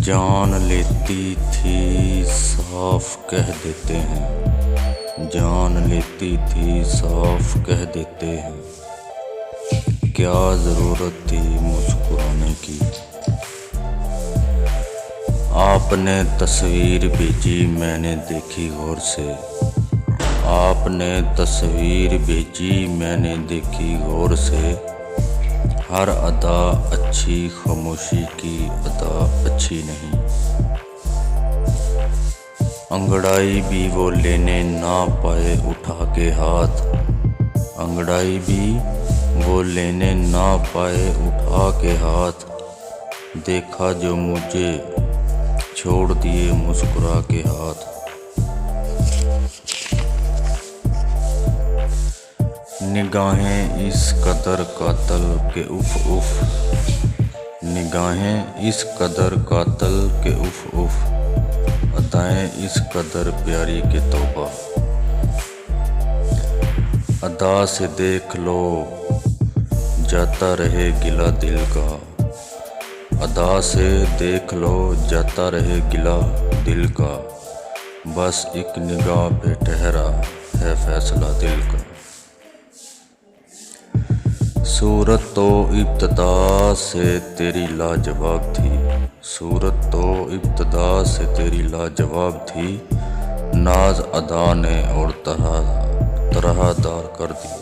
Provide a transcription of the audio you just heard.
जान लेती थी साफ कह देते हैं, जान लेती थी साफ कह देते हैं। क्या ज़रूरत थी मुस्कुराने की। आपने तस्वीर भेजी मैंने देखी गौर से, आपने तस्वीर भेजी मैंने देखी गौर से। हर अदा अच्छी खामोशी की अदा अच्छी नहीं। अंगड़ाई भी वो लेने ना पाए उठा के हाथ, अंगड़ाई भी वो लेने ना पाए उठा के हाथ। देखा जो मुझे छोड़ दिए मुस्कुरा के हाथ। निगाहें इस कदर कातल के उफ उफ, निगाहें इस कदर कातल के उफ उफ। अदाएं इस कदर प्यारी के तौबा। अदा से देख लो जाता रहे गिला दिल का, अदा से देख लो जाता रहे गिला दिल का। बस एक निगाह पे ठहरा है फैसला दिल का। सूरत तो इब्तिदा से तेरी लाजवाब थी, सूरत तो इब्तिदा से तेरी लाजवाब थी। नाज अदा ने और तरहदार कर दिया।